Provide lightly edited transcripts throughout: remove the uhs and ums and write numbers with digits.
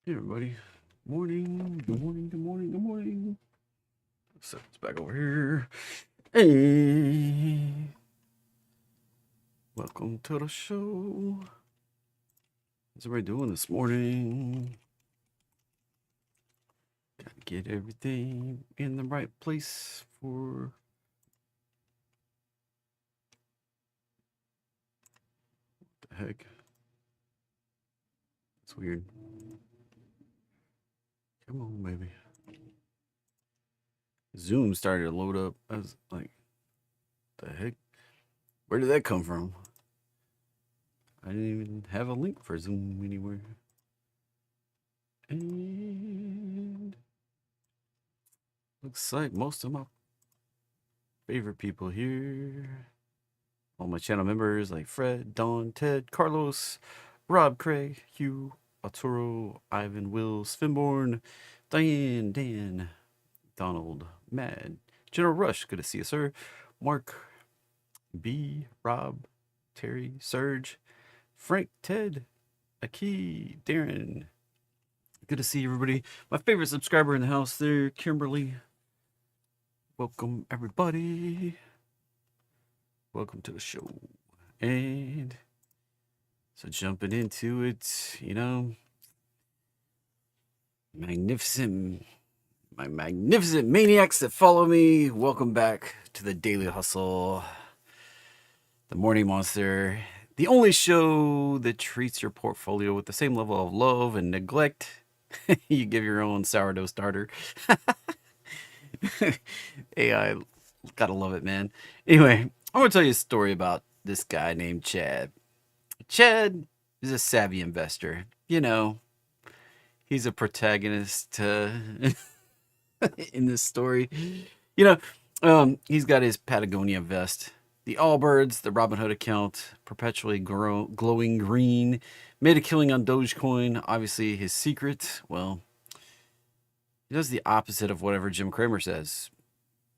Hey everybody. Morning. Good morning. Good morning. Good morning. Set this back over here. Hey. Welcome to the show. How's everybody doing this morning? Gotta get everything in the right place for what the heck? It's weird. Come on, baby. Zoom started to load up. I was like, the heck? Where did that come from? I didn't even have a link for Zoom anywhere. And looks like most of my favorite people here. All my channel members like Fred, Don, Ted, Carlos, Rob, Craig, Hugh, Arturo, Ivan, Will, Svinborn, Diane, Dan, Donald, Mad, General Rush, good to see you, sir. Mark, B, Rob, Terry, Serge, Frank, Ted, Aki, Darren. Good to see everybody. My favorite subscriber in the house there, Kimberly. Welcome, everybody. Welcome to the show. And so jumping into it, my magnificent maniacs that follow me, welcome back to the Daily Hustle, the Morning Monster, the only show that treats your portfolio with the same level of love and neglect you give your own sourdough starter. AI, gotta love it, man. Anyway, I want to tell you a story about this guy named Chad. Chad is a savvy investor. He's a protagonist in this story. He's got his Patagonia vest, the Allbirds, the Robinhood account, perpetually glowing green, made a killing on Dogecoin. Obviously, his secret, well, he does the opposite of whatever Jim Cramer says.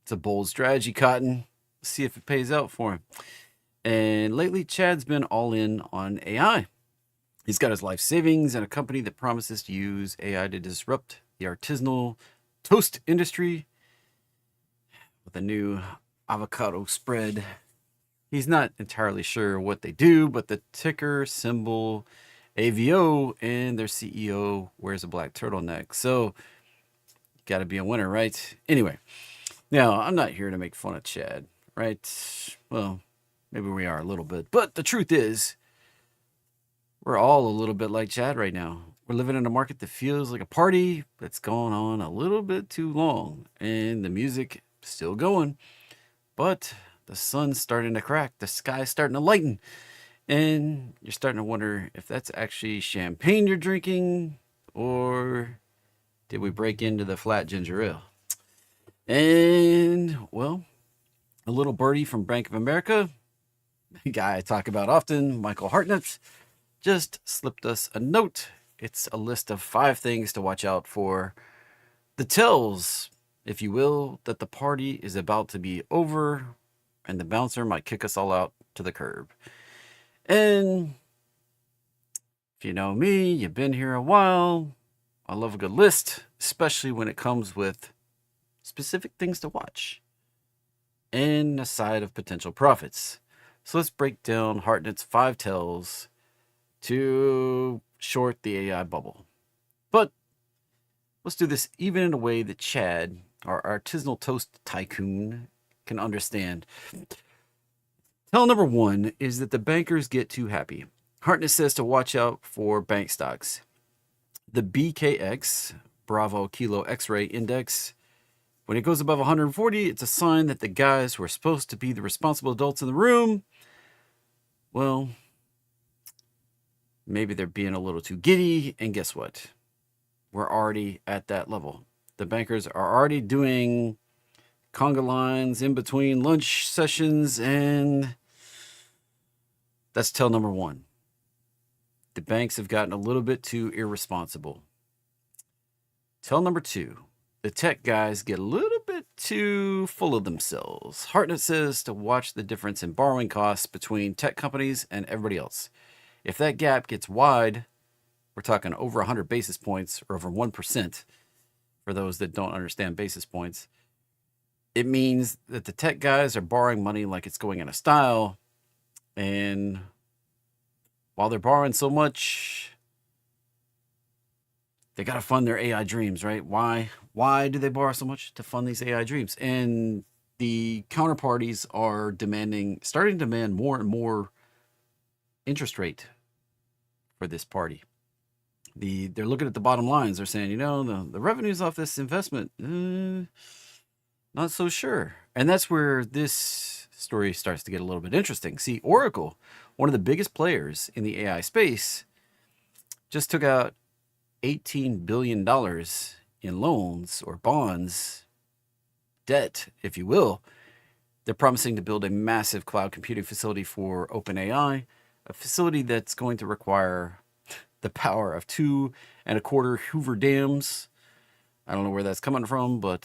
It's a bold strategy, Cotton. Let's see if it pays out for him. And lately, Chad's been all in on AI. He's got his life savings and a company that promises to use AI to disrupt the artisanal toast industry with a new avocado spread. He's not entirely sure what they do, but the ticker symbol AVO and their CEO wears a black turtleneck. So, got to be a winner, right? Anyway, now I'm not here to make fun of Chad, right? Well, maybe we are a little bit, but the truth is, we're all a little bit like Chad right now. We're living in a market that feels like a party that's gone on a little bit too long, and the music still going, but the sun's starting to crack, the sky's starting to lighten, and you're starting to wonder if that's actually champagne you're drinking, or did we break into the flat ginger ale? And, well, a little birdie from Bank of America, a guy I talk about often, Michael Hartnett, just slipped us a note. It's a list of 5 things to watch out for. The tells, if you will, that the party is about to be over and the bouncer might kick us all out to the curb. And if you know me, you've been here a while, I love a good list, especially when it comes with specific things to watch and a side of potential profits. So let's break down Hartnett's 5 tells to short the AI bubble. But let's do this even in a way that Chad, our artisanal toast tycoon, can understand. Tell number 1 is that the bankers get too happy. Hartnett says to watch out for bank stocks. The BKX, Bravo Kilo X-Ray Index, when it goes above 140, it's a sign that the guys who are supposed to be the responsible adults in the room, well, maybe they're being a little too giddy, and guess what? We're already at that level. The bankers are already doing conga lines in between lunch sessions, and that's tell number 1. The banks have gotten a little bit too irresponsible. Tell number 2. The tech guys get a little bit too full of themselves. Hartnett says to watch the difference in borrowing costs between tech companies and everybody else. If that gap gets wide, We're talking over 100 basis points, or over 1% for those that don't understand basis points. It means that the tech guys are borrowing money like it's going in a style. And while they're borrowing so much, they got to fund their AI dreams, right? Why do they borrow so much? To fund these AI dreams. And the counterparties are starting to demand more and more interest rate for this party. They're looking at the bottom lines. They're saying, the revenues off this investment, not so sure. And that's where this story starts to get a little bit interesting. See, Oracle, one of the biggest players in the AI space, just took out $18 billion in loans or bonds, debt, if you will. They're promising to build a massive cloud computing facility for OpenAI, a facility that's going to require the power of 2.25 Hoover dams. I don't know where that's coming from, but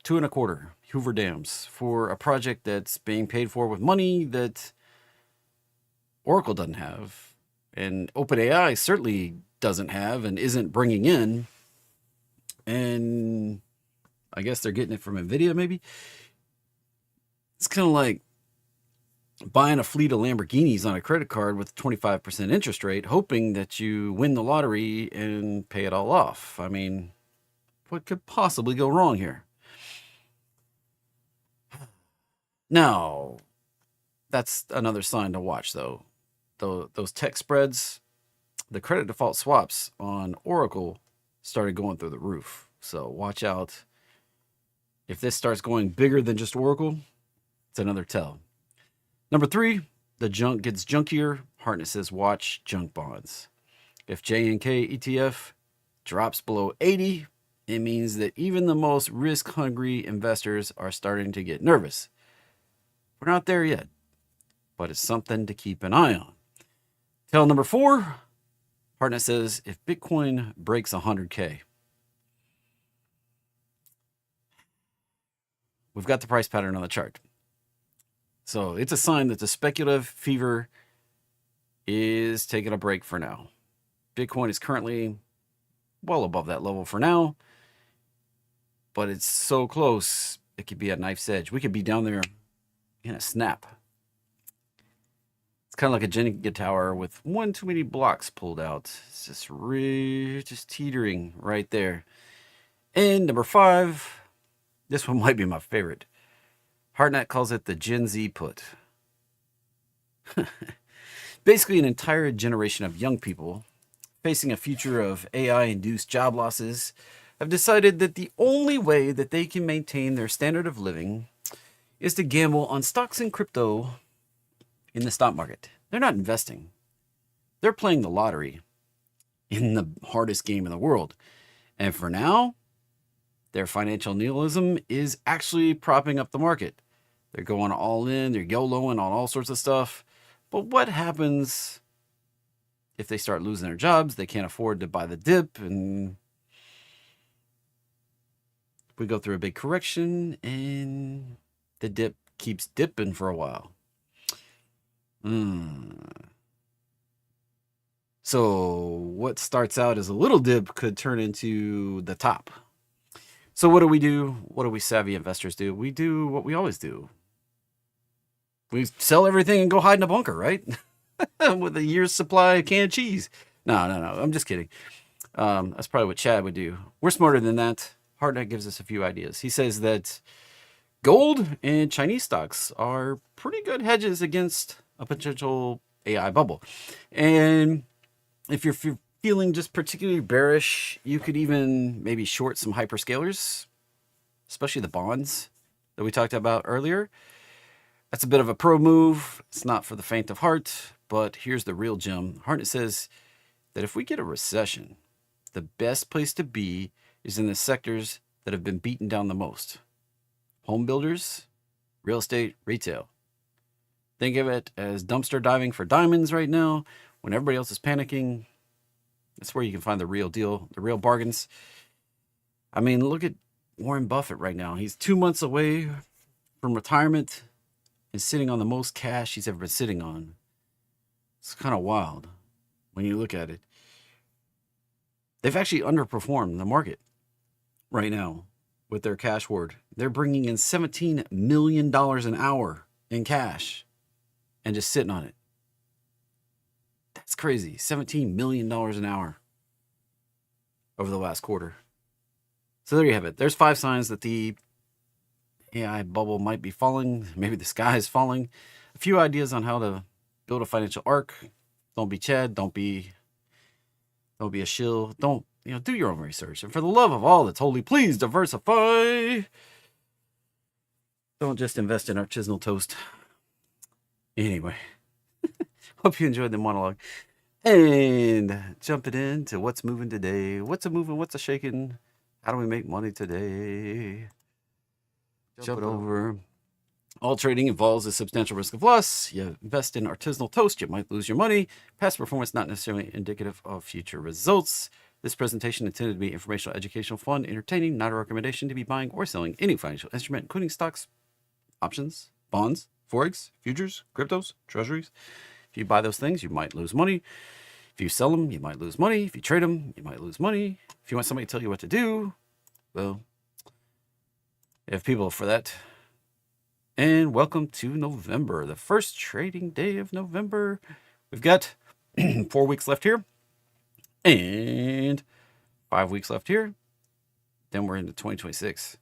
2.25 Hoover dams for a project that's being paid for with money that Oracle doesn't have, and OpenAI certainly doesn't have and isn't bringing in. And I guess they're getting it from NVIDIA, maybe. It's kind of like buying a fleet of Lamborghinis on a credit card with a 25% interest rate, hoping that you win the lottery and pay it all off. I mean, what could possibly go wrong here? Now, that's another sign to watch, though. Those tech spreads, the credit default swaps on Oracle started going through the roof. So watch out. If this starts going bigger than just Oracle, it's another tell. Number 3, the junk gets junkier. Hartnett says watch junk bonds. If J&K ETF drops below 80, it means that even the most risk-hungry investors are starting to get nervous. We're not there yet, but it's something to keep an eye on. Tell number 4, Hartnett says if Bitcoin breaks 100K, we've got the price pattern on the chart. So it's a sign that the speculative fever is taking a break for now. Bitcoin is currently well above that level for now, but it's so close, it could be a knife's edge. We could be down there in a snap. It's kind of like a Jenga tower with one too many blocks pulled out. It's just teetering right there. And number 5, this one might be my favorite. Hartnett calls it the Gen Z put. Basically, an entire generation of young people facing a future of AI-induced job losses have decided that the only way that they can maintain their standard of living is to gamble on stocks and crypto in the stock market. They're not investing. They're playing the lottery in the hardest game in the world. And for now, their financial nihilism is actually propping up the market. They're going all in, they're YOLOing on all sorts of stuff. But what happens if they start losing their jobs? They can't afford to buy the dip, and we go through a big correction, and the dip keeps dipping for a while. So what starts out as a little dip could turn into the top. So what do we do? What do we savvy investors do? We do what we always do. We sell everything and go hide in a bunker, right? With a year's supply of canned cheese. No. I'm just kidding. That's probably what Chad would do. We're smarter than that. Hartnett gives us a few ideas. He says that gold and Chinese stocks are pretty good hedges against a potential AI bubble. And if you're feeling just particularly bearish, you could even maybe short some hyperscalers, especially the bonds that we talked about earlier. That's a bit of a pro move. It's not for the faint of heart, but here's the real gem. Hartnett says that if we get a recession, the best place to be is in the sectors that have been beaten down the most. Home builders, real estate, retail. Think of it as dumpster diving for diamonds right now. When everybody else is panicking, that's where you can find the real deal, the real bargains. I mean, look at Warren Buffett right now. He's 2 months away from retirement and sitting on the most cash he's ever been sitting on. It's kind of wild when you look at it. They've actually underperformed the market right now with their cash hoard. They're bringing in $17 million an hour in cash and just sitting on it. That's crazy. $17 million an hour over the last quarter. So there you have it. There's 5 signs that the AI bubble might be falling. Maybe the sky is falling. A few ideas on how to build a financial arc. Don't be Chad. Don't be a shill. Don't, do your own research. And for the love of all that's holy, please diversify. Don't just invest in artisanal toast. Anyway, hope you enjoyed the monologue. And jumping into what's moving today. What's a moving? What's a shaking? How do we make money today? Jump it over. All trading involves a substantial risk of loss. You invest in artisanal toast, you might lose your money. Past performance not necessarily indicative of future results. This presentation intended to be informational, educational, fun, entertaining, not a recommendation to be buying or selling any financial instrument, including stocks, options, bonds, forex, futures, cryptos, treasuries. If you buy those things, you might lose money. If you sell them, you might lose money. If you trade them, you might lose money. If you want somebody to tell you what to do, well, you have people for that. And welcome to November, the first trading day of November. We've got 4 weeks left here and 5 weeks left here. Then we're into 2026.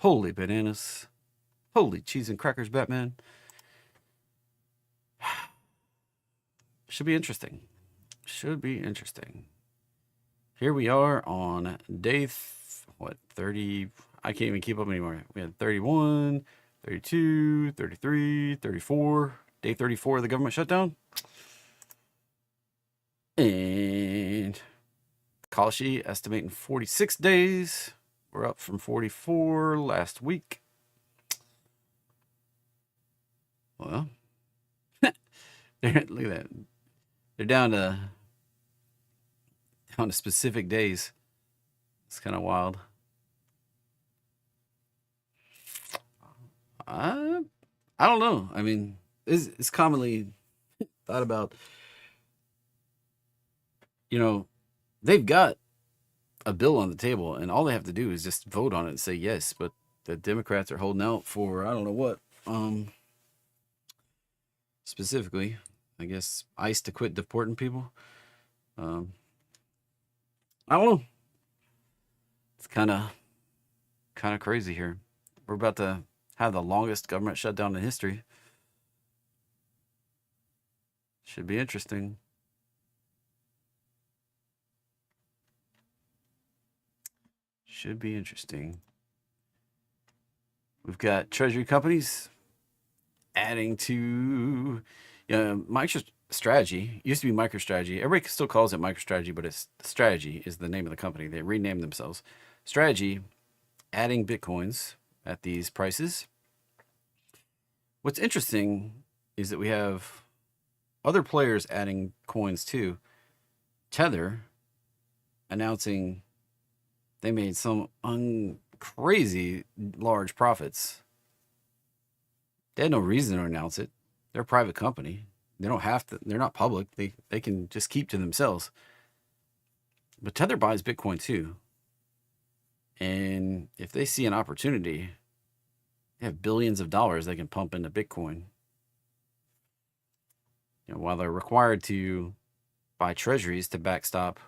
Holy bananas. Holy cheese and crackers, Batman. Should be interesting. Should be interesting. Here we are on day, 30? I can't even keep up anymore. We had 31, 32, 33, 34. Day 34 of the government shutdown. And Kalashi estimating 46 days. We're up from 44 last week. Well, look at that. They're down to specific days. It's kind of wild. I don't know. I mean, it's commonly thought about, they've got a bill on the table and all they have to do is just vote on it and say yes. But the Democrats are holding out for, I don't know what, specifically, I guess, ICE to quit deporting people. I don't know. It's kind of crazy here. We're about to have the longest government shutdown in history. Should be interesting. Should be interesting. We've got treasury companies adding to MicroStrategy. Used to be MicroStrategy. Everybody still calls it MicroStrategy, but it's Strategy is the name of the company. They renamed themselves. Strategy adding Bitcoins at these prices. What's interesting is that we have other players adding coins too. Tether announcing they made some crazy large profits. They had no reason to announce it. They're a private company. They don't have to. They're not public. They can just keep to themselves. But Tether buys Bitcoin too. And if they see an opportunity, they have billions of dollars they can pump into Bitcoin. While they're required to buy treasuries to backstop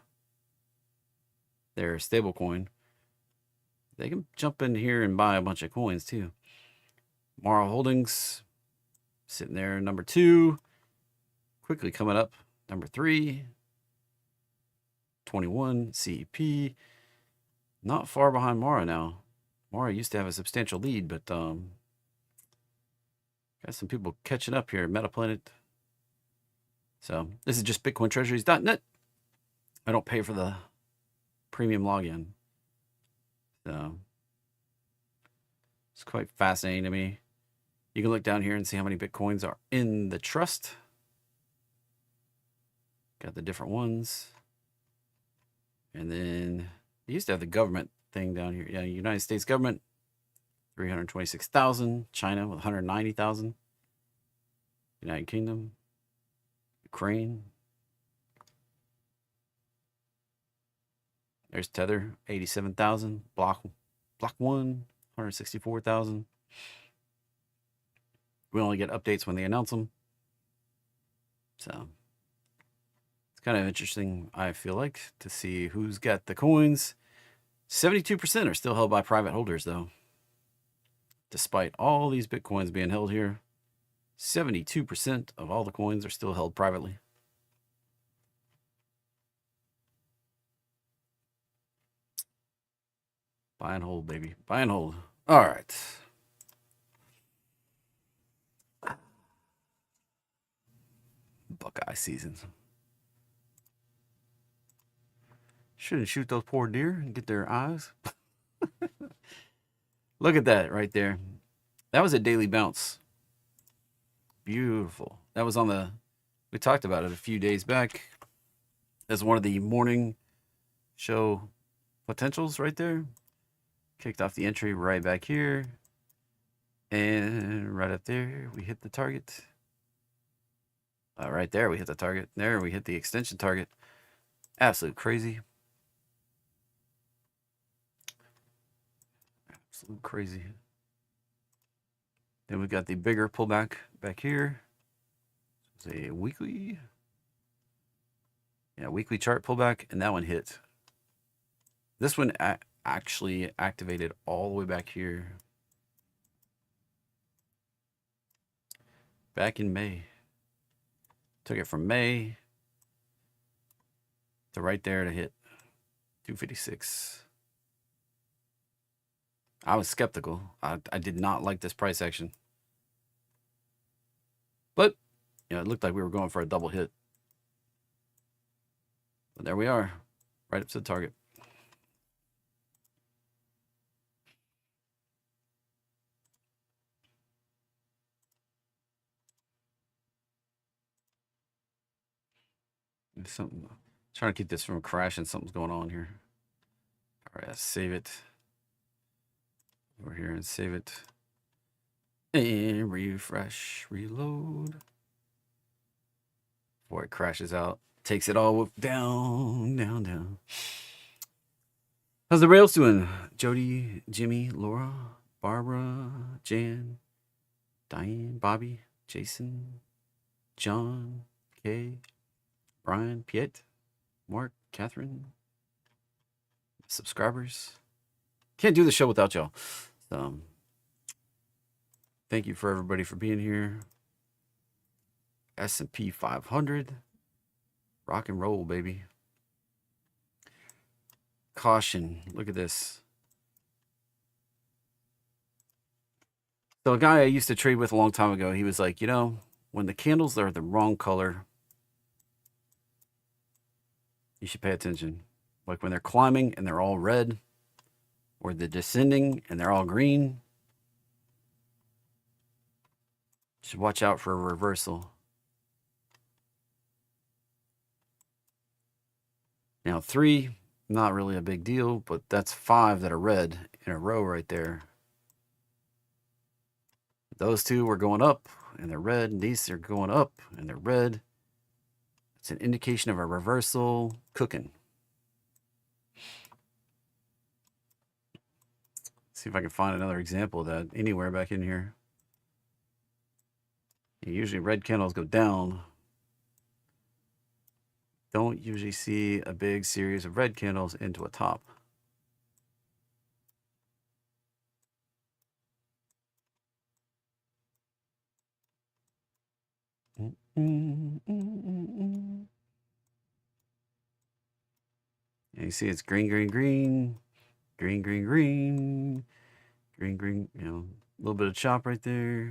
their stablecoin, they can jump in here and buy a bunch of coins too. Mara Holdings sitting there, number 2, quickly coming up, number 3, 21, CEP, not far behind Mara now. Mara used to have a substantial lead, but got some people catching up here. Metaplanet. So this is just BitcoinTreasuries.net. I don't pay for the premium login. So it's quite fascinating to me. You can look down here and see how many Bitcoins are in the trust. Got the different ones. And then they used to have the government thing down here. Yeah, United States government, 326,000. China with 190,000. United Kingdom, Ukraine. There's Tether, 87,000. Block 1, 164,000. We only get updates when they announce them. So it's kind of interesting, I feel like, to see who's got the coins. 72% are still held by private holders, though. Despite all these Bitcoins being held here, 72% of all the coins are still held privately. Buy and hold, baby. Buy and hold. All right. Buckeye season. Shouldn't shoot those poor deer and get their eyes. Look at that right there. That was a daily bounce. Beautiful. That was on the, we talked about it a few days back as one of the morning show potentials right there. Kicked off the entry right back here. And right up there, we hit the target. Right there, we hit the target. There, we hit the extension target. Absolute crazy. Absolute crazy. Then we got the bigger pullback back here. It's a weekly. Yeah, weekly chart pullback, and that one hit. This one actually activated all the way back here. Back in May. Took it from May to right there to hit 256. I was skeptical. I did not like this price action. But, you know, it looked like we were going for a double hit. But there we are, right up to the target. Something, trying to keep this from crashing. Something's going on here. All right, let's save it. Over here and save it. And refresh, reload. Before it crashes out. Takes it all down, down, down. How's the Rails doing? Jody, Jimmy, Laura, Barbara, Jan, Diane, Bobby, Jason, John, Kay, Brian, Piet, Mark, Catherine, subscribers. Can't do the show without y'all. Thank you for everybody for being here. S&P 500. Rock and roll, baby. Caution. Look at this. So a guy I used to trade with a long time ago, he was like, you know, when the candles are the wrong color, you should pay attention. Like when they're climbing and they're all red, or they're descending and they're all green, you should watch out for a reversal. Now 3, not really a big deal, but that's 5 that are red in a row right there. Those 2 were going up and they're red, and these are going up and they're red. It's an indication of a reversal cooking. See if I can find another example of that anywhere back in here. Usually red candles go down. Don't usually see a big series of red candles into a top. And you see it's green, green, green, green, green, green, green, green, you know, a little bit of chop right there.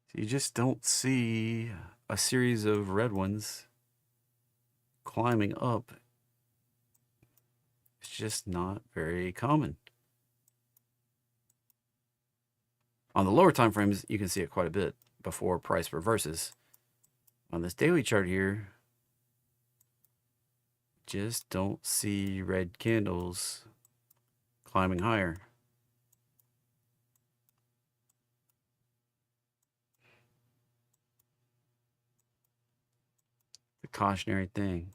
So you just don't see a series of red ones climbing up. It's just not very common. On the lower time frames, you can see it quite a bit before price reverses. On this daily chart here, just don't see red candles climbing higher. The cautionary thing.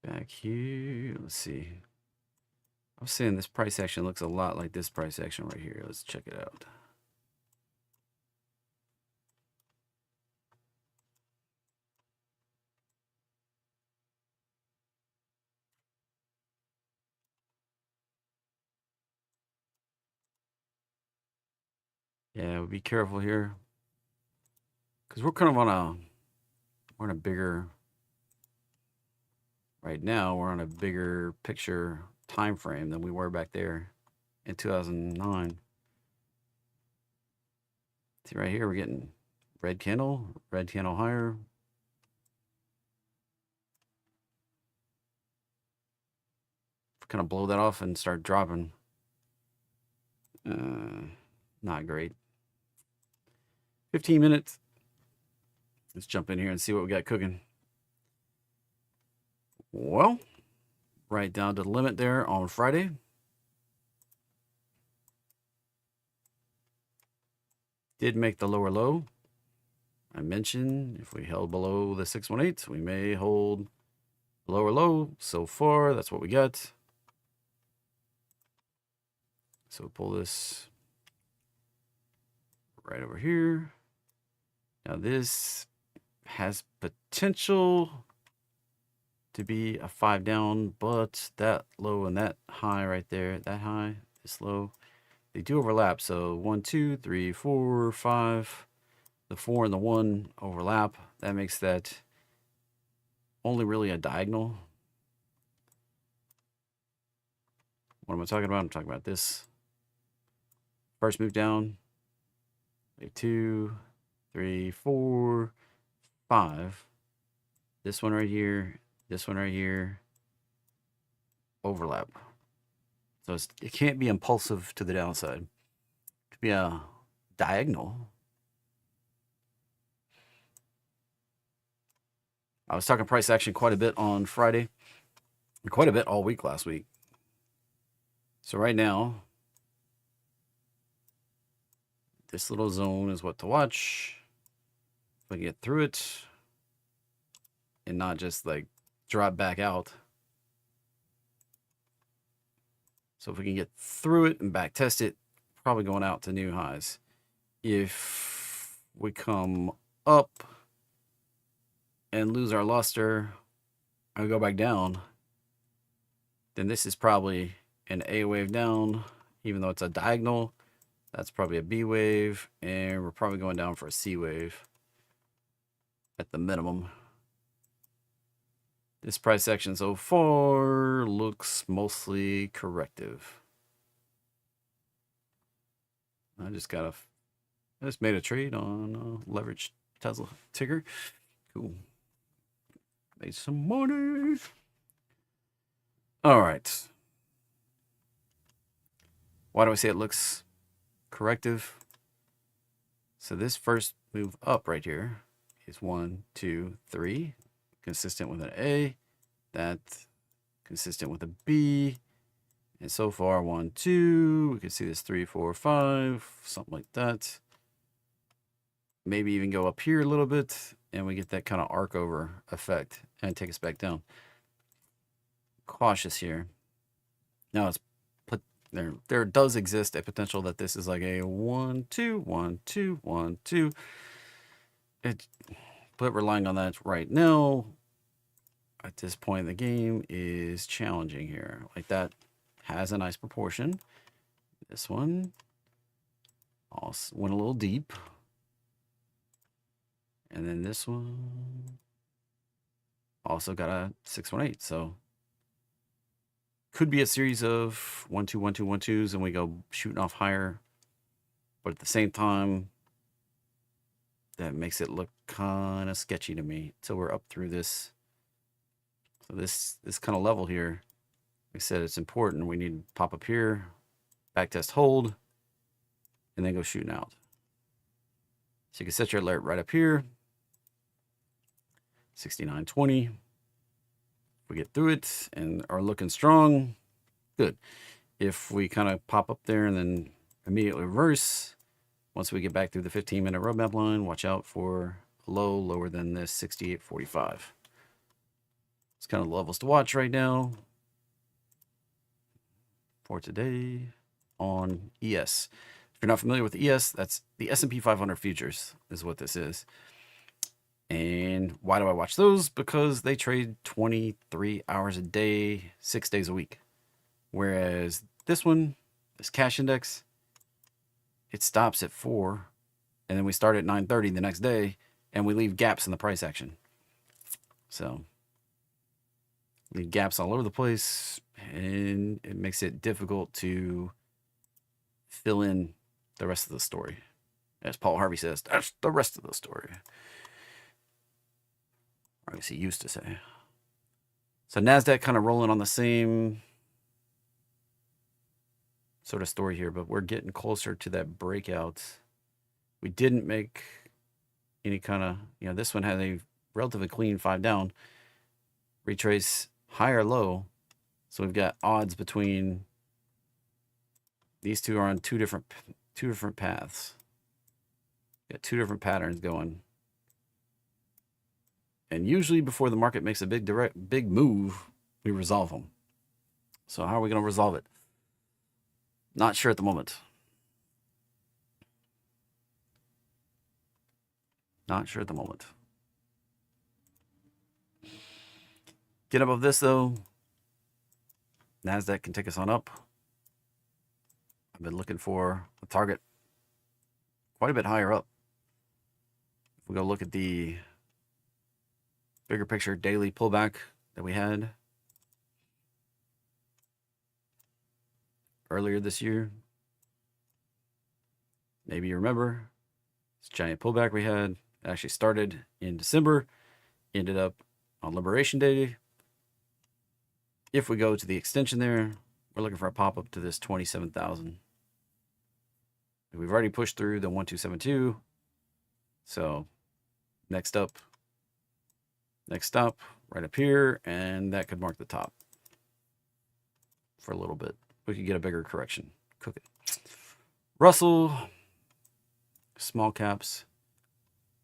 Back here, let's see. I'm saying this price action looks a lot like this price action right here. Let's check it out. Yeah, be careful here. Because we're kind of we're on a bigger, right now, we're on a bigger picture time frame than we were back there in 2009. See right here, we're getting red candle higher. Kind of blow that off and start dropping. Not great. 15 minutes. Let's jump in here and see what we got cooking. Well, right down to the limit there on Friday. Did make the lower low. I mentioned if we held below the 618, we may hold lower low. So far, that's what we got. So pull this right over here. Now this has potential to be a 5 down, but that low and that high right there, that high, this low, they do overlap. So 1, 2, 3, 4, 5. The 4 and the 1 overlap. That makes that only really a diagonal. What am I talking about? I'm talking about this. First move down. Wave 2, 3, 4, 5. This one right here. This one right here. Overlap. So it can't be impulsive to the downside. It could be a diagonal. I was talking price action quite a bit on Friday. Quite a bit all week last week. So right now, this little zone is what to watch. If we get through it and not just like drop back out. So if we can get through it and back test it, probably going out to new highs. If we come up and lose our luster and go back down, then this is probably an A wave down, even though it's a diagonal. That's probably a B wave, and we're probably going down for a C wave at the minimum. This price action so far looks mostly corrective. I just made a trade on leveraged Tesla ticker. Cool. Made some money. All right. Why do I say it looks corrective? So this first move up right here is 1, 2, 3, consistent with an A. That consistent with a B. And so far, 1, 2. We can see this 3, 4, 5, something like that. Maybe even go up here a little bit, and we get that kind of arc over effect and take us back down. Cautious here. Now it's put there. There does exist a potential that this is like a 1, 2, 1, 2, 1, 2. But relying on that right now at this point in the game is challenging here. Like that has a nice proportion. This one also went a little deep. And then this one also got a 618. So could be a series of 1, 2, 1, 2, 1, 2s, and we go shooting off higher. But at the same time, that makes it look kind of sketchy to me until we're up through this. So this kind of level here, like I said, it's important. We need to pop up here, backtest hold, and then go shooting out. So you can set your alert right up here. 69.20. If we get through it and are looking strong, good. If we kind of pop up there and then immediately reverse, Once we get back through the 15-minute roadmap line, watch out for a low lower than this 68.45. It's kind of the levels to watch right now for today on ES. If you're not familiar with ES, that's the S&P 500 futures is what this is. And why do I watch those? Because they trade 23 hours a day, 6 days a week. Whereas this one, this cash index, it stops at 4, and then we start at 9:30 the next day, and we leave gaps in the price action. So leave gaps all over the place, and it makes it difficult to fill in the rest of the story. As Paul Harvey says, that's the rest of the story. Or as he used to say. So NASDAQ kind of rolling on the same sort of story here, but we're getting closer to that breakout. We didn't make any kind of, this one had a relatively clean 5 down. Retrace high or low. So we've got odds between these two are on two different paths. Got 2 different patterns going. And usually before the market makes a big move, we resolve them. So how are we going to resolve it? Not sure at the moment. Not sure at the moment. Get above this though. NASDAQ can take us on up. I've been looking for a target quite a bit higher up. If we go look at the bigger picture daily pullback that we had earlier this year. Maybe you remember this giant pullback we had. It actually started in December, ended up on Liberation Day. If we go to the extension there, we're looking for a pop up to this 27,000. We've already pushed through the 1272. So next stop right up here, and that could mark the top for a little bit. We could get a bigger correction. Cook it. Russell, small caps,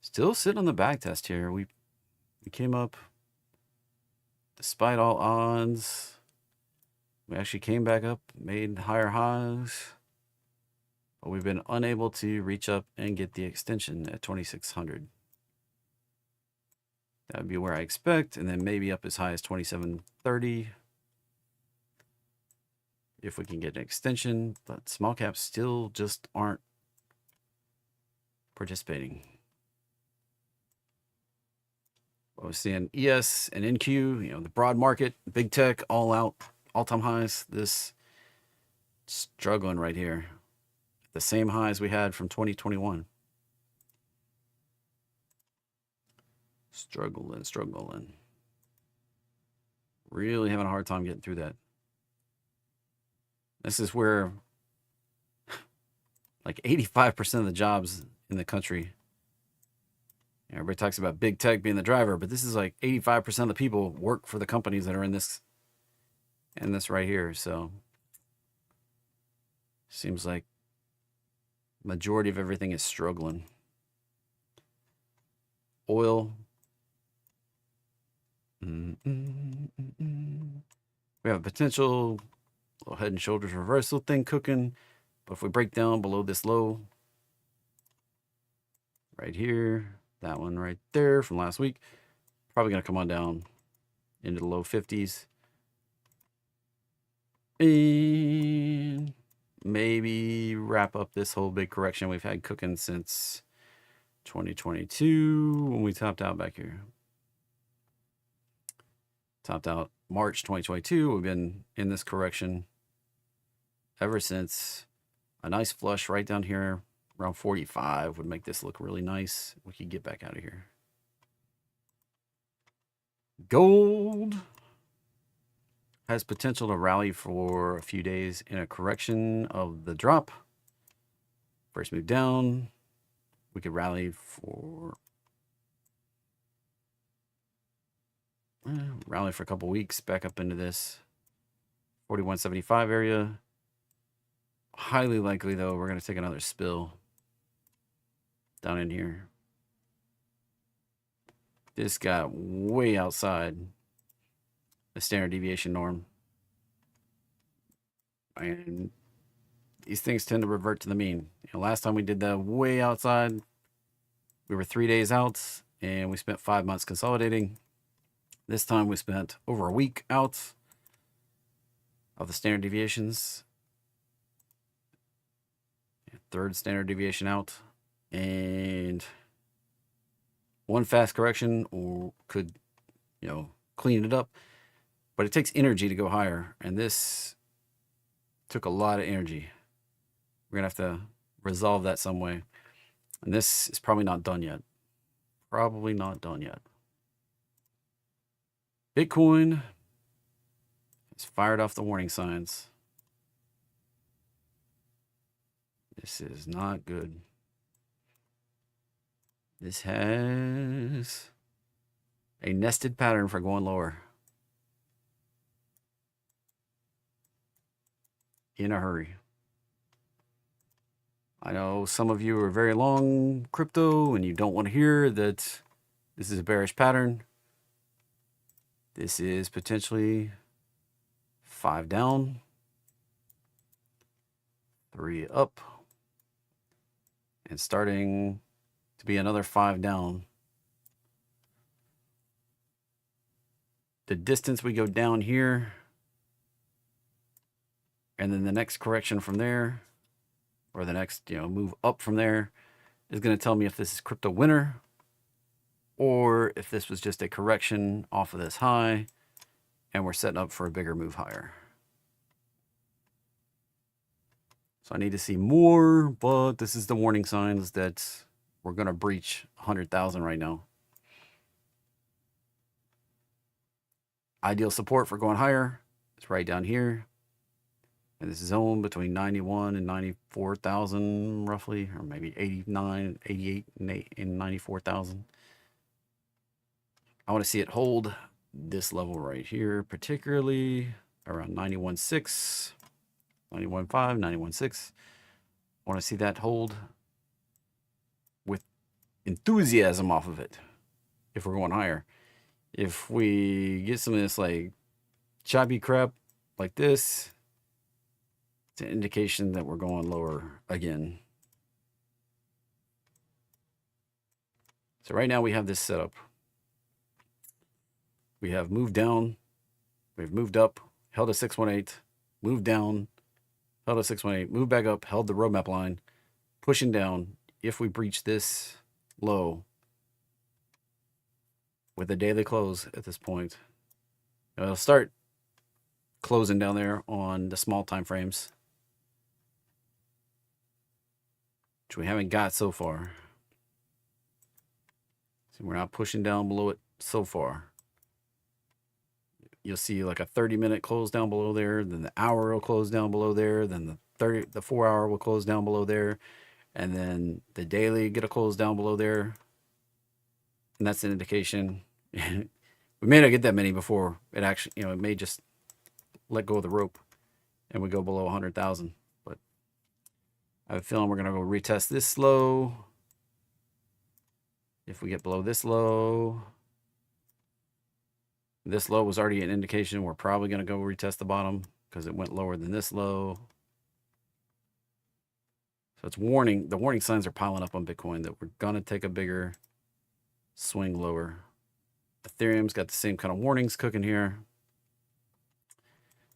still sitting on the back test here. We came up despite all odds. We actually came back up, made higher highs, but we've been unable to reach up and get the extension at 2,600. That would be where I expect, and then maybe up as high as 2,730 if we can get an extension, but small caps still just aren't participating. I was seeing ES and NQ, the broad market, big tech, all out, all-time highs. This struggling right here. The same highs we had from 2021. Struggling. Really having a hard time getting through that. This is where like 85% of the jobs in the country, everybody talks about big tech being the driver, but this is like 85% of the people work for the companies that are in this right here. So seems like majority of everything is struggling. Oil. We have a potential little head and shoulders reversal thing cooking, but if we break down below this low right here, that one right there from last week, probably going to come on down into the low 50s and maybe wrap up this whole big correction we've had cooking since 2022 when we topped out back here. Topped out March 2022. We've been in this correction ever since. A nice flush right down here around 45 would make this look really nice. We could get back out of here. Gold has potential to rally for a few days in a correction of the drop. First move down, we could rally for a couple weeks back up into this 41.75 area. Highly likely though we're going to take another spill down in here. This got way outside the standard deviation norm. And these things tend to revert to the mean. Last time we did the way outside, we were 3 days out and we spent 5 months consolidating. This time we spent over a week out of the standard deviations. Third standard deviation out. And one fast correction or could, clean it up. But it takes energy to go higher. And this took a lot of energy. We're going to have to resolve that some way. And this is probably not done yet. Probably not done yet. Bitcoin has fired off the warning signs. This is not good. This has a nested pattern for going lower. In a hurry. I know some of you are very long crypto and you don't want to hear that this is a bearish pattern. This is potentially 5 down, 3 up, and starting to be another 5 down. The distance we go down here, and then the next correction from there, or the next move up from there, is going to tell me if this is crypto winner or if this was just a correction off of this high and we're setting up for a bigger move higher. So I need to see more, but this is the warning signs that we're going to breach 100,000 right now. Ideal support for going higher is right down here. And this zone between 91 and 94,000 roughly, or maybe 89, 88 and 94,000. I want to see it hold this level right here, particularly around 91.6, 91.5, 91.6. I want to see that hold with enthusiasm off of it if we're going higher. If we get some of this like choppy crap like this, it's an indication that we're going lower again. So right now we have this set up. We have moved down, we've moved up, held a 618, moved down, held a 618, moved back up, held the roadmap line, pushing down. If we breach this low with a daily close at this point, it'll start closing down there on the small time frames, which we haven't got so far. So we're not pushing down below it so far. You'll see like a 30-minute close down below there, then the hour will close down below there, then the 4 hour will close down below there, and then the daily get a close down below there. And that's an indication. We may not get that many before it actually, it may just let go of the rope and we go below 100,000. But I have a feeling we're going to go retest this low. If we get below this low was already an indication we're probably going to go retest the bottom because it went lower than this low. So it's warning. The warning signs are piling up on Bitcoin that we're going to take a bigger swing lower. Ethereum's got the same kind of warnings cooking here.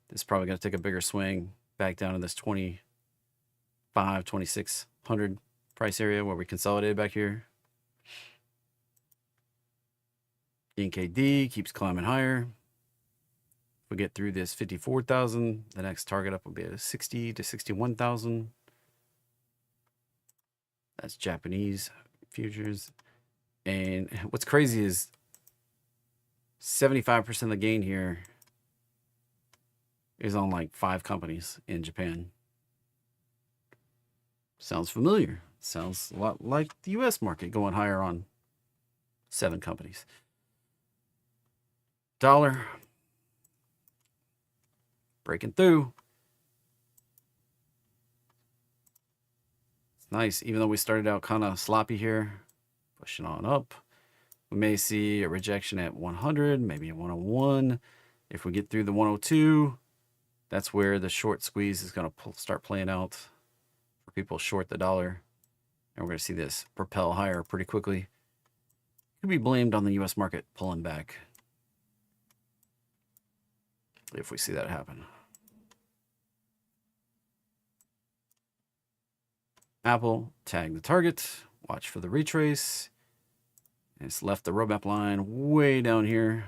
This is probably going to take a bigger swing back down to this 2600 price area where we consolidated back here. NKD keeps climbing higher. If we get through this 54,000, the next target up will be at 60 to 61,000. That's Japanese futures. And what's crazy is 75% of the gain here is on like 5 companies in Japan. Sounds familiar. Sounds a lot like the US market going higher on 7 companies. Dollar breaking through. Nice. Even though we started out kind of sloppy here, pushing on up. We may see a rejection at 100, maybe a 101. If we get through the 102, that's where the short squeeze is going to start playing out for people short the dollar. And we're going to see this propel higher pretty quickly. Could be blamed on the U.S. market pulling back if we see that happen. Apple, tag the target, watch for the retrace. It's left the roadmap line way down here.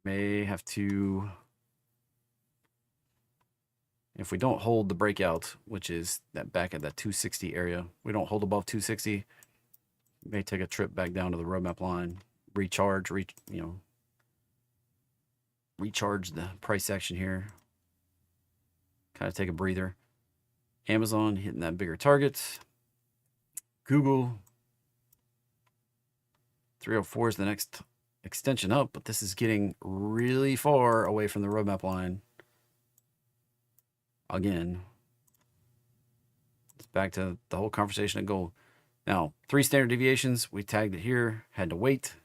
May have to, if we don't hold the breakout, which is that back at that 260 area, we don't hold above 260, may take a trip back down to the roadmap line, recharge, recharge the price action here, kind of take a breather. Amazon hitting that bigger target. Google 304 is the next extension up, but this is getting really far away from the roadmap line. Again, it's back to the whole conversation of gold. Now, 3 standard deviations, we tagged it here, had to wait.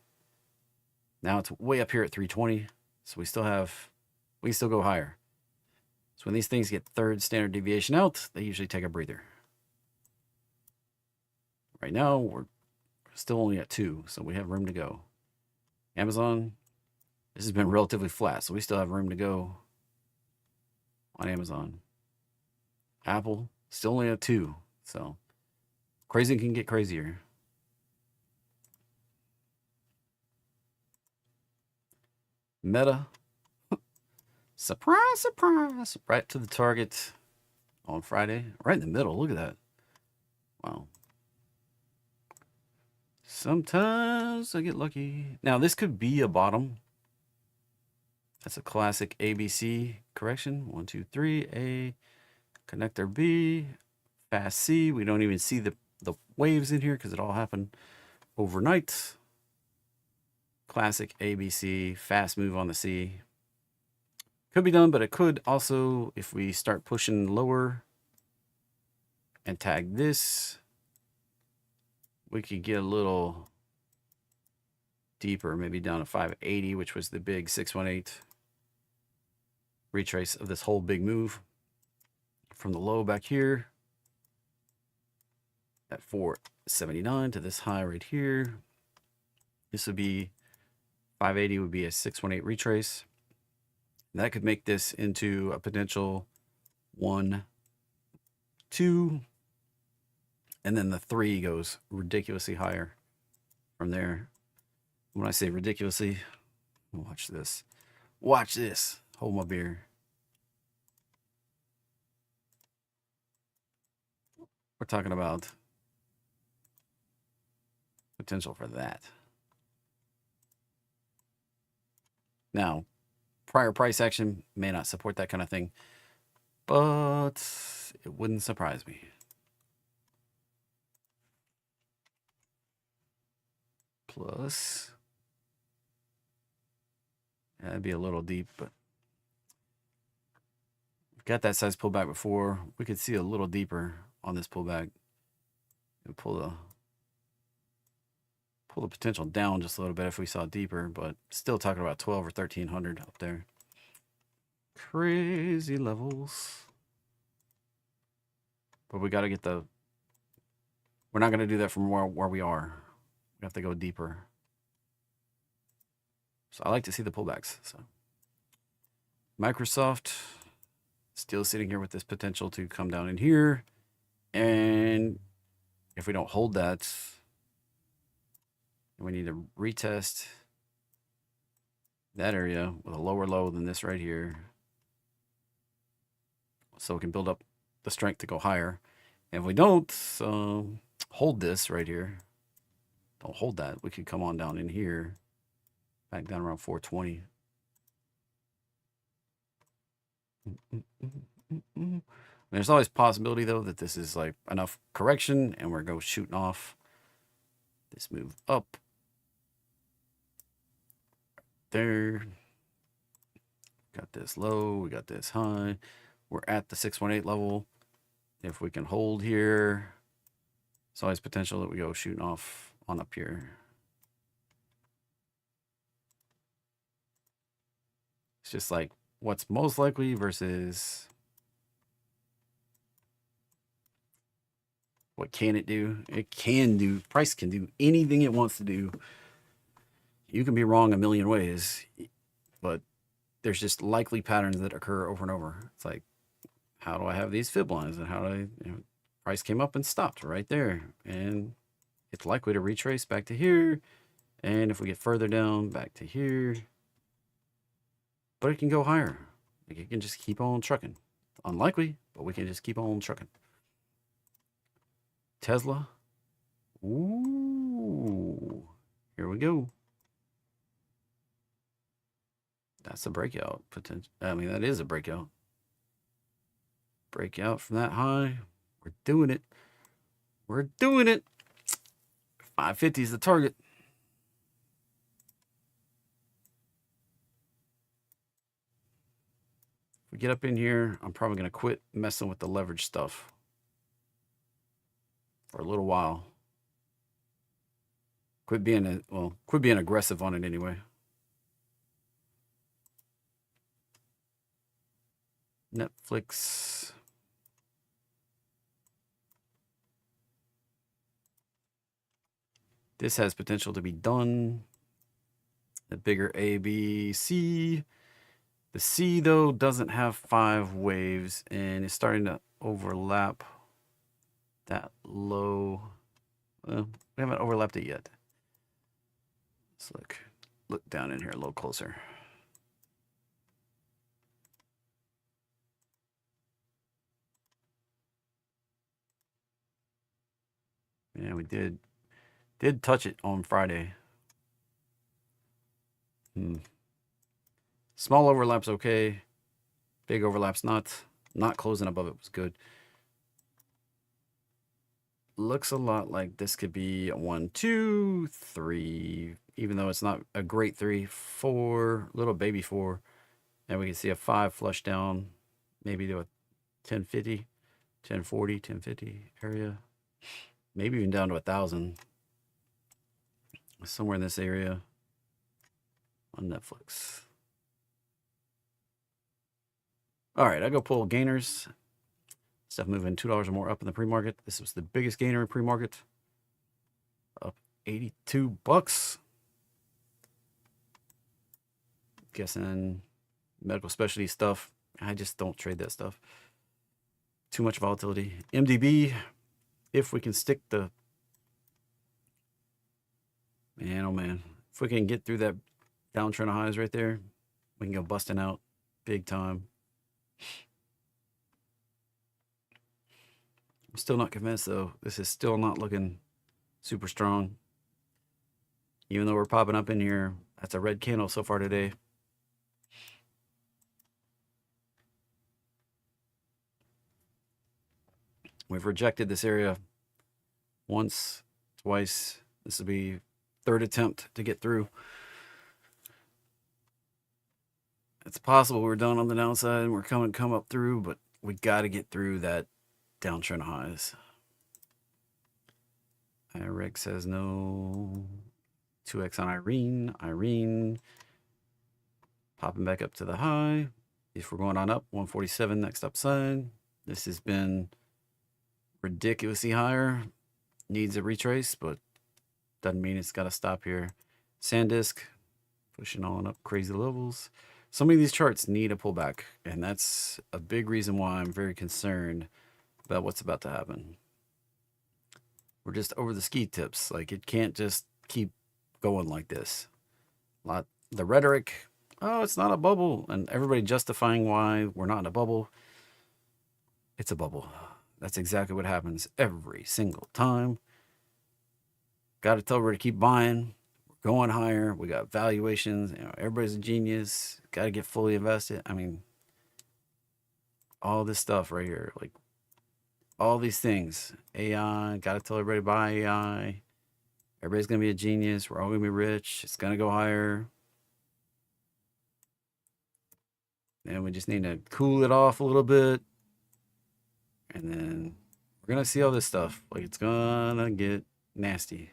Now it's way up here at 320, so we can still go higher. So when these things get 3rd standard deviation out, they usually take a breather. Right now, we're still only at 2, so we have room to go. Amazon, this has been relatively flat, so we still have room to go on Amazon. Apple, still only at 2, so crazy can get crazier. Meta, surprise, surprise, right to the target on Friday, right in the middle. Look at that. Wow. Sometimes I get lucky. Now, this could be a bottom. That's a classic ABC correction. 1, 2, 3, A, connector B, fast C. We don't even see the waves in here because it all happened overnight. Classic ABC, fast move on the C. Could be done, but it could also, if we start pushing lower and tag this, we could get a little deeper, maybe down to 580, which was the big 618 retrace of this whole big move from the low back here at 479 to this high right here. This would be 580 would be a 618 retrace. That could make this into a potential 1, 2, and then the 3 goes ridiculously higher from there. When I say ridiculously, watch this. Watch this. Hold my beer. We're talking about potential for that. Now, prior price action may not support that kind of thing, but it wouldn't surprise me. Plus, that'd be a little deep, but we've got that size pullback before. We could see a little deeper on this pullback and pull the potential down just a little bit if we saw deeper, but still talking about 12 or 1300 up there. Crazy levels. But we got to get we're not going to do that from where we are. We have to go deeper. So I like to see the pullbacks. So Microsoft still sitting here with this potential to come down in here. And if we don't hold that, we need to retest that area with a lower low than this right here, so we can build up the strength to go higher. And if we don't hold this right here, don't hold that, we could come on down in here, back down around 420. There's always possibility though that this is like enough correction and we're go shooting off this move up there. Got this low, we got this high. We're at the 618 level. If we can hold here, there's always potential that we go shooting off on up here. It's just like what's most likely versus what can it do. It can do, price can do anything it wants to do. You can be wrong a million ways, but there's just likely patterns that occur over and over. It's like, how do I have these fib lines, and how do I, price came up and stopped right there, and it's likely to retrace back to here, and if we get further down, back to here. But it can go higher. Like, it can just keep on trucking. Unlikely, but we can just keep on trucking. Tesla. Ooh, here we go. That's a breakout potential. I mean, that is a breakout. Breakout from that high. We're doing it. We're doing it. 550 is the target. If we get up in here, I'm probably going to quit messing with the leverage stuff for a little while. Quit being aggressive on it anyway. Netflix. This has potential to be done. The bigger A, B, C. The C, though, doesn't have 5 waves and is starting to overlap that low. Well, we haven't overlapped it yet. Let's look down in here a little closer. Yeah, we did touch it on Friday. Small overlaps okay. Big overlaps not closing above it was good. Looks a lot like this could be a 1, 2, 3, even though it's not a great 3, 4, little baby 4. And we can see a 5 flush down, maybe to a 1050, 1040, 1050 area. Maybe even down to 1,000. Somewhere in this area on Netflix. All right, I go pull gainers. Stuff moving $2 or more up in the pre-market. This was the biggest gainer in pre-market. Up $82. Guessing medical specialty stuff. I just don't trade that stuff. Too much volatility. MDB, if we can stick the... Man, oh man. If we can get through that downtrend of highs right there, we can go busting out big time. I'm still not convinced, though. This is still not looking super strong. Even though we're popping up in here, that's a red candle so far today. We've rejected this area once, twice. This will be third attempt to get through. It's possible we're done on the downside and we're come up through, but we got to get through that downtrend highs. IREX says no. 2x on Irene popping back up to the high. If we're going on up, 147 next upside. This has been ridiculously higher. Needs a retrace, but doesn't mean it's got to stop here. SanDisk pushing on up crazy levels. Some of these charts need a pullback, and that's a big reason why I'm very concerned about what's about to happen. We're just over the ski tips. Like, it can't just keep going like this. The rhetoric, oh, it's not a bubble, and everybody justifying why we're not in a bubble. It's a bubble. That's exactly what happens every single time. Got to tell everybody to keep buying. We're going higher. We got valuations. Everybody's a genius. Got to get fully invested. I mean, all this stuff right here, like all these things. AI, got to tell everybody to buy AI. Everybody's going to be a genius. We're all going to be rich. It's going to go higher. And we just need to cool it off a little bit. And then we're going to see all this stuff. Like, it's going to get nasty.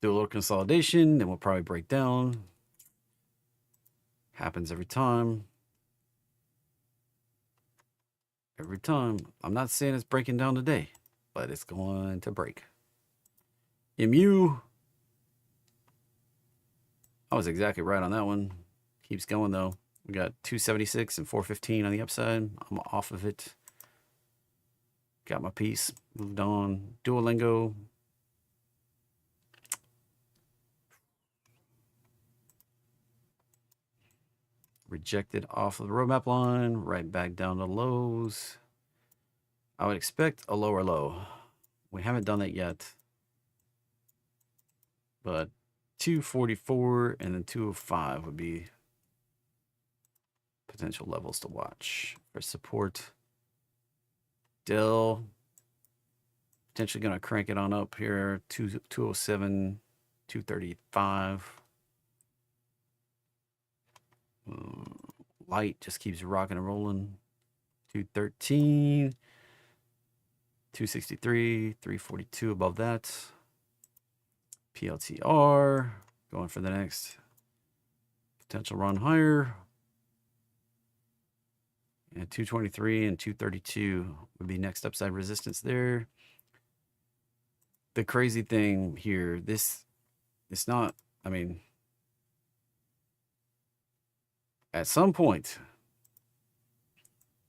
Do a little consolidation, then we'll probably break down. Happens every time. Every time. I'm not saying it's breaking down today, but it's going to break. MU. I was exactly right on that one. Keeps going though. We got 276 and 415 on the upside. I'm off of it. Got my piece. Moved on. Duolingo. Rejected off of the roadmap line. Right back down to lows. I would expect a lower low. We haven't done that yet. But 244 and then 205 would be potential levels to watch for support. Dell potentially going to crank it on up here. 207, 235. Light just keeps rocking and rolling. 213, 263, 342 above that. PLTR going for the next potential run higher. And 223 and 232 would be next upside resistance there. The crazy thing here, it's not, I mean, at some point,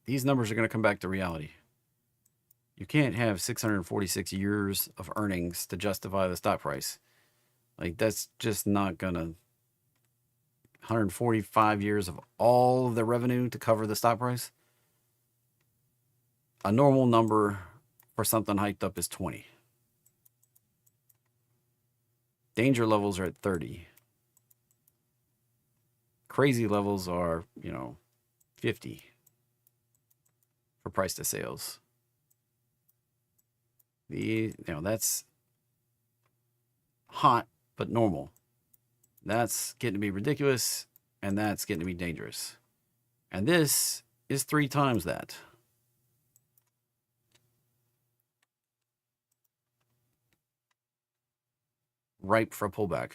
these numbers are going to come back to reality. You can't have 646 years of earnings to justify the stock price. Like, that's just not going to, 145 years of all of the revenue to cover the stock price. A normal number for something hyped up is 20. Danger levels are at 30. Crazy levels are, 50 for price to sales. That's hot but normal. That's getting to be ridiculous, and that's getting to be dangerous. And this is 3 times that. Ripe for a pullback.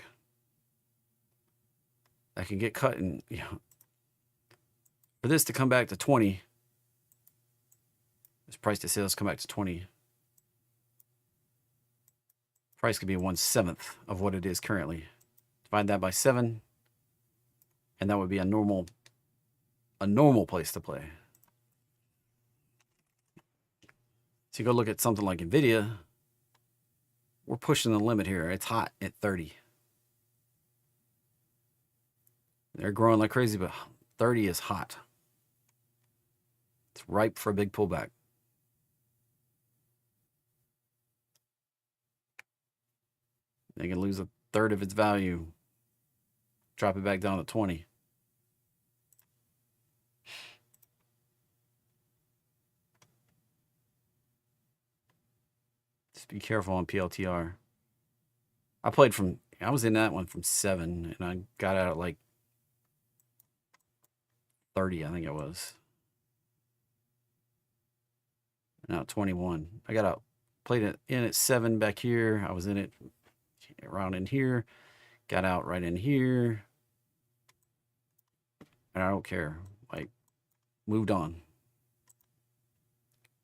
That can get cut and, for this to come back to 20, this price to sales come back to 20. Price could be 1/7 of what it is currently. Divide that by 7, and that would be a normal place to play. So you go look at something like Nvidia. We're pushing the limit here. It's hot at 30. They're growing like crazy, but 30 is hot. It's ripe for a big pullback. They can lose 1/3 of its value. Drop it back down to 20. Just be careful on PLTR. I was in that one from 7, and I got out at like 30, I think it was. Now 21. I got out, played it in at 7 back here. I was in it around in here. Got out right in here. And I don't care. Like, moved on.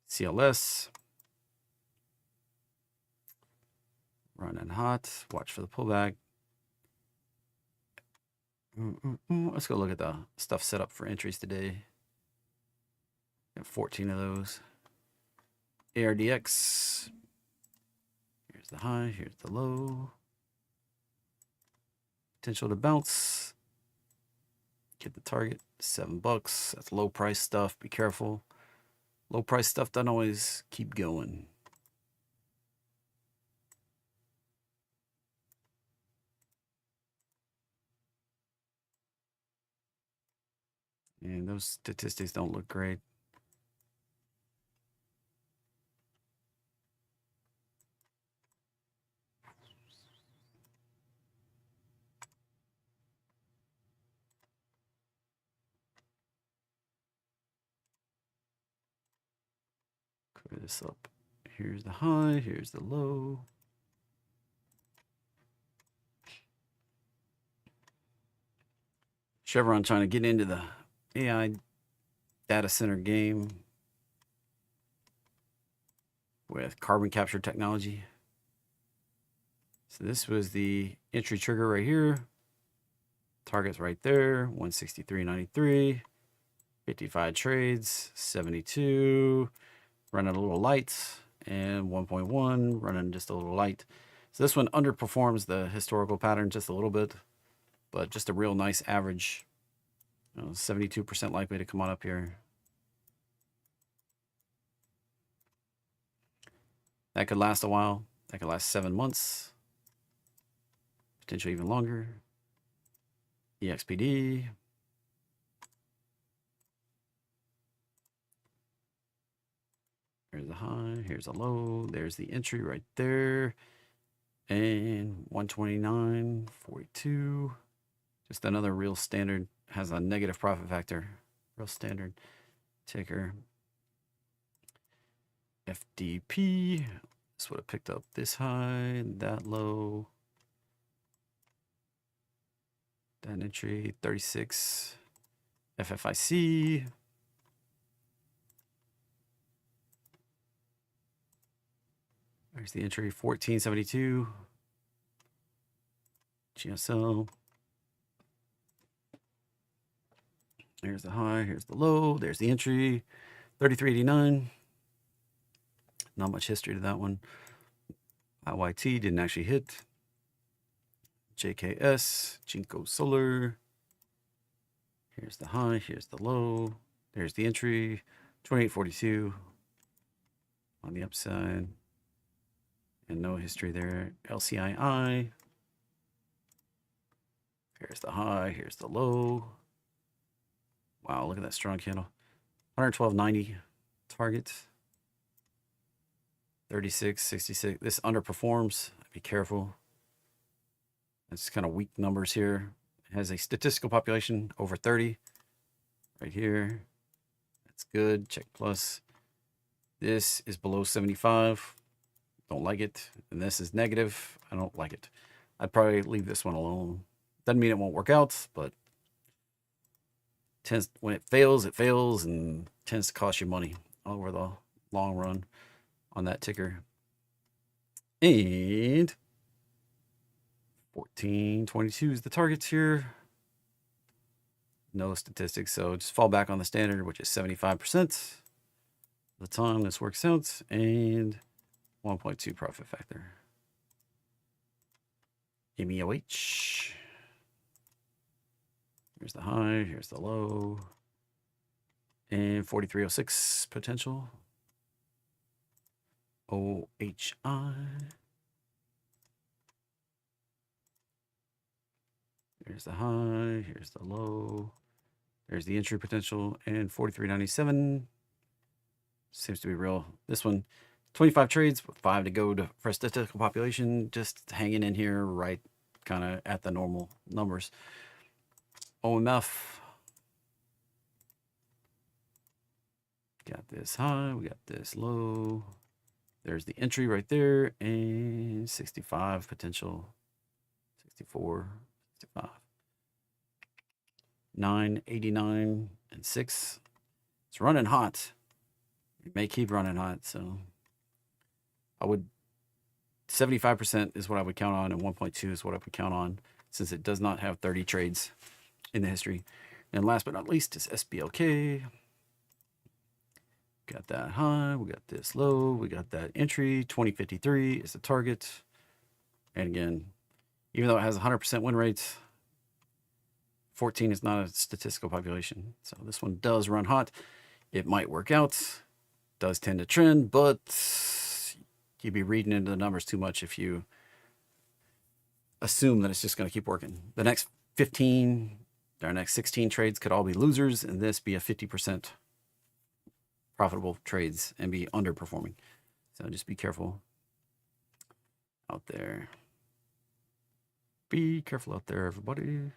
CLS. Running hot. Watch for the pullback. Let's go look at the stuff set up for entries today. Got 14 of those. ARDX. Here's the high. Here's the low. Potential to bounce. Get the target. $7. That's low price stuff. Be careful. Low price stuff doesn't always keep going. And those statistics don't look great. this up. Here's the high, here's the low. Chevron trying to get into the AI data center game with carbon capture technology. So this was the entry trigger right here. Target's right there, 163.93. 55 trades, 72. Running a little light, and 1.1 running just a little light. So this one underperforms the historical pattern just a little bit, but just a real nice average. 72% likely to come on up here. That could last a while. That could last 7 months, potentially even longer. EXPD. Here's the high, here's the low, there's the entry right there. And 129.42. Just another real standard, has a negative profit factor. Real standard ticker. FDP. This would have picked up this high, that low. That entry, 36. FFIC. There's the entry, 1472. GSL. Here's the high, here's the low, there's the entry, 33.89. Not much history to that one. IYT didn't actually hit. JKS, Jinko Solar. Here's the high, here's the low, there's the entry, 28.42 on the upside. And no history there. LCII. Here's the high, here's the low. Wow, look at that strong candle. 112.90 target. 36.66. This underperforms. Be careful. It's kind of weak numbers here. It has a statistical population over 30. Right here. That's good. Check plus. This is below 75. Don't like it. And this is negative. I don't like it. I'd probably leave this one alone. Doesn't mean it won't work out, but tends, when it fails and tends to cost you money over the long run on that ticker. And 14.22 is the targets here. No statistics, so just fall back on the standard, which is 75% of the time this works out, and 1.2 profit factor. MEOH. Here's the high, here's the low, and 43.06 potential. OHI. Here's the high, here's the low, there's the entry potential, and 43.97 seems to be real. This one, 25 trades with 5 to go for statistical population, just hanging in here right kind of at the normal numbers. OMF. Got this high, we got this low. There's the entry right there, and 65 potential, 64, 65. 9.89 and 6. It's running hot. It may keep running hot, so I would 75% is what I would count on, and 1.2 is what I would count on, since it does not have 30 trades in the history. And last but not least is SBLK. Got that high, we got this low, we got that entry. 2053 is the target. And again, even though it has 100% win rates, 14 is not a statistical population. So this one does run hot. It might work out, does tend to trend, but you'd be reading into the numbers too much if you assume that it's just going to keep working. The next 15, our next 16 trades could all be losers, and this be a 50% profitable trades and be underperforming. So just be careful out there. Be careful out there, everybody.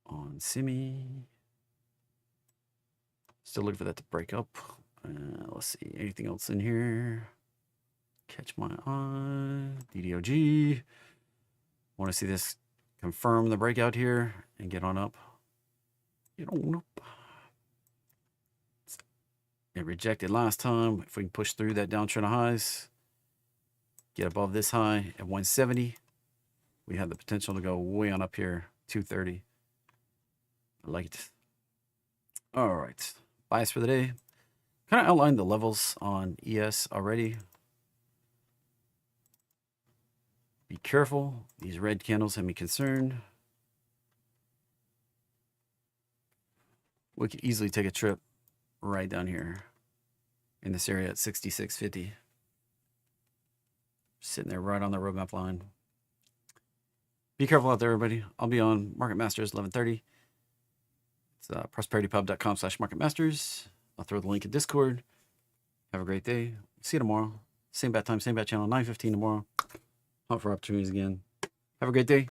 On Simi. Still looking for that to break up. Let's see. Anything else in here? Catch my eye. DDOG. Want to see this confirm the breakout here and get on up. Get on up. It rejected last time. If we can push through that downtrend of highs, get above this high at 170, we have the potential to go way on up here, 230. I like it. All right. Bias for the day. Kind of outlined the levels on ES already. Be careful. These red candles have me concerned. We could easily take a trip right down here in this area at 66.50. Sitting there right on the roadmap line. Be careful out there, everybody. I'll be on Market Masters 11:30. It's prosperitypub.com/marketmasters. I'll throw the link in Discord. Have a great day. See you tomorrow. Same bat time, same bat channel, 9:15 tomorrow. Hunt for opportunities again. Have a great day.